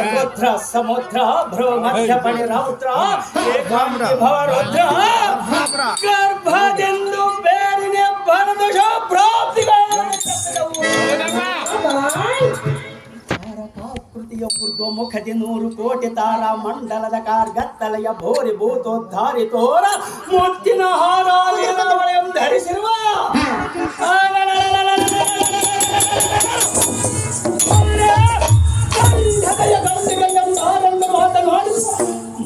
भद्र समुद्र भ्रो मध्य पणि रौद्र ಏಕಾಂಗಿ ಭವರುದ್ರ ಗರ್ಭದಿಂದು ಬೇರಿನ ಬರದಶ ಪ್ರಾಪ್ತಿಯ ಊರ್ಧ್ವ ಮುಖದಿ 100 ಕೋಟಿ ತಾರ ಮಂಡಲದ ಕಾರ್ಗತ್ತಲೆಯ ಭೋರಿ ಭೂತೋದ್ಧಾರಿ ತೋರ ಮುತ್ತಿನ ಹಾರ ಧರಿಸಿರುವ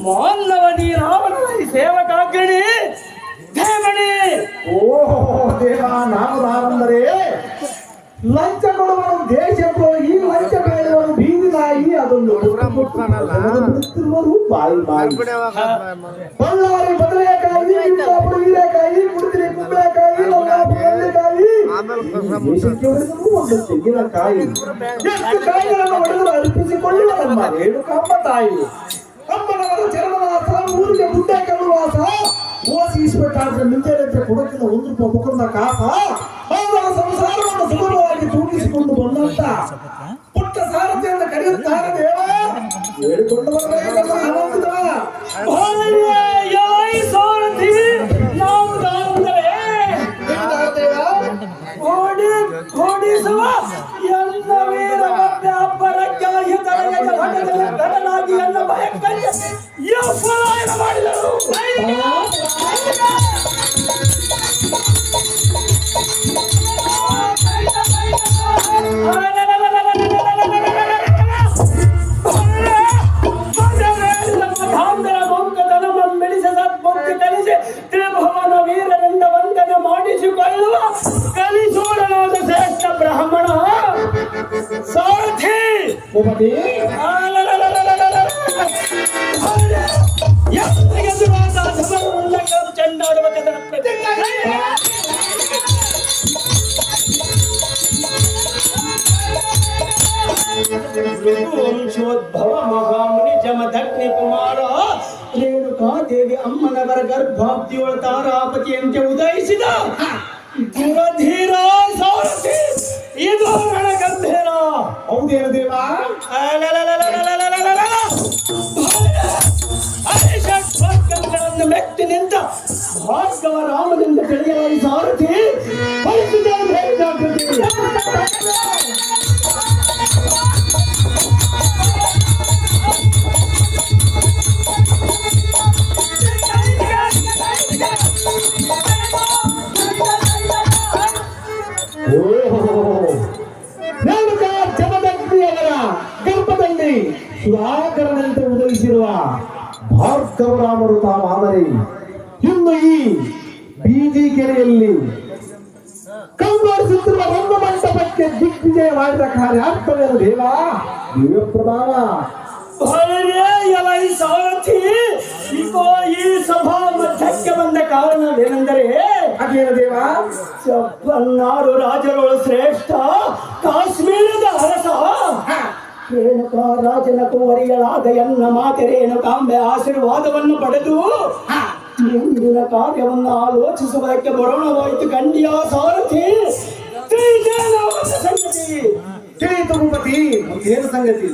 ಮಾನವ ನೀರಾವಣ ಸೇವಕಾಗ್ರಣಿ ದೇವಣಿ. ಓಹೋ ದೇವ, ನಾನು ನಾನೆಂದರೆ ಲಂಚ ಕೊಡುವನು ದೇಶದ್ರೋಹಿ, ಲಂಚ ಬೇಡುವನು ಬೀದಿ ನಾಯಿ. ಅದನ್ನು ಬಾಯಿ ಬಾಯಿ ಬಳ್ಳಾರಿ ಬದನೆಕಾಯಿ, ಇನ್ನಾಪುರ ಹೀರೆಕಾಯಿ, ಕುಡಿತಿರಿ ಕುಂಬಳಕಾಯಿ, ನಲ್ಲಾಪುರಕಾಯಿ, ಒಂದು ತೆಂಗಿನಕಾಯಿ, ಎಷ್ಟು ಕಾಯಿಗಳನ್ನು ಹೊಡೆದು ಅರ್ಪಿಸಿಕೊಳ್ಳುವ ನಮ್ಮ ರೇಣುಕಾಂಬ ತಾಯಿ. ಅಮ್ಮನವರ ಚರಣದಾಸ, ಊರಿಗೆ ಗುಡ್ಡೆ ಕಲ್ಲುವಾಸ, ಓಸಿ ಈಸ್ಬೇಕಾದ್ರೆ ನಿಂತೇನಂತೆ ಕೊಡಕಿನ 1 ರೂಪಾಯಿ ಮುಖಂದ ಕಾಸ, ಅವರ ಸಂಸಾರವನ್ನು ಸುಗಮವಾಗಿ ತೂಗಿಸಿಕೊಂಡು ಬಂದಂತ ಪುಟ್ಟ ಸಾರಥಿಯನ್ನು ಕರೆಯುತ್ತಾರೆ ದೇವ. ಹೇಳಿಕೊಂಡು ಬರಬೇಕಲ್ಲ ಆನಂದ ಸಾರಥಿ ನಾವು ಓಡಿಸುವ ಎಲ್ಲ ವೀರ ವ್ಯಾಪಾರಕ್ಕಾಗಿ ತಲೆಯ ಹೊಡೆದ ಧನನಾಗಿ ಎಲ್ಲ ಭಯಕ್ಕಂಗೆ ಪಲಾಯನ ಮಾಡಿದರು. ತ್ರಿಭುವನ ವೀರರಿಂದ ವಂದನೆ ಮಾಡಿಸಿಕೊಳ್ಳುವ ಕಲಿಸೂರನಾದ ಶ್ರೇಷ್ಠ ಬ್ರಾಹ್ಮಣ ಸಾರಥಿ ಚಂಡಾಡುವ ಕದನ ವಂಶೋದ್ಭವ ಮಹಾಮುನಿ ಜಮದಗ್ನಿ ಕುಮಾರ ರೇಣುಕಾದೇವಿ ಅಮ್ಮನವರ ಗರ್ಭಾಬ್ದಿಯೊಳ ತಾರಾಪತಿಯಂತೆ ಉದಯಿಸಿದ ಧೀರ ಸಾರಥಿ. ಇದು ರಣಗಂಭೀರ. ಹೌದೇನು ದೇವ? ಗಳನ್ನು ಮೆಟ್ಟಿ ನಿಂತ ಭಾರ್ಗವ ರಾಮನಿಂದ ತಿಳಿಯಲಾಗಿ ಸಾರಥಿ ಜಮದಗ್ನಿಯವರ ಗರ್ಭದಲ್ಲಿ ಸುಧಾಕರನಂತೆ ಉದಯಿಸಿರುವ ಭಾರ್ಗವರಾಮರು ತಾವಾದರೆ ಇನ್ನು ಈ ಬೀದಿ ಕೆರೆಯಲ್ಲಿ ಕಂಗೊಳಿಸುತ್ತಿರುವ ರಂಗ ಮಂಟಪಕ್ಕೆ ದಿಗ್ವಿಜಯ ಮಾಡಿದ ಕಾರ್ಯಾರ್ಥವೇನು ದೇವ? ದಿವ್ಯ ಪ್ರಭಾವ. ಸಾರಥಿ ಈಗ ಈ ಸಭಾ ಮಧ್ಯಕ್ಕೆ ಬಂದ ಕಾರಣವೇನೆಂದರೆ ಅದೇನು ದೇವ? 56 ರಾಜರೊಳು ಶ್ರೇಷ್ಠ ಕಾಶ್ಮೀರದ ಅರಸ ರೇಣುಕಾ ರಾಜನ ಕುವರಿಯಳಾದ ಎನ್ನ ಮಾತೆ ರೇಣುಕಾಂಬೆ ಆಶೀರ್ವಾದವನ್ನು ಪಡೆದು ಮುಂದಿನ ಕಾರ್ಯವನ್ನು ಆಲೋಚಿಸುವುದಕ್ಕೆ ಬರೋಣವಾಯಿತು. ಗಂಡಿಯ ಸಾರಥಿ ಸಂಗತಿ ತಿಳಿಯಿತು ಭೂಪತಿ. ಏನು ಸಂಗತಿ?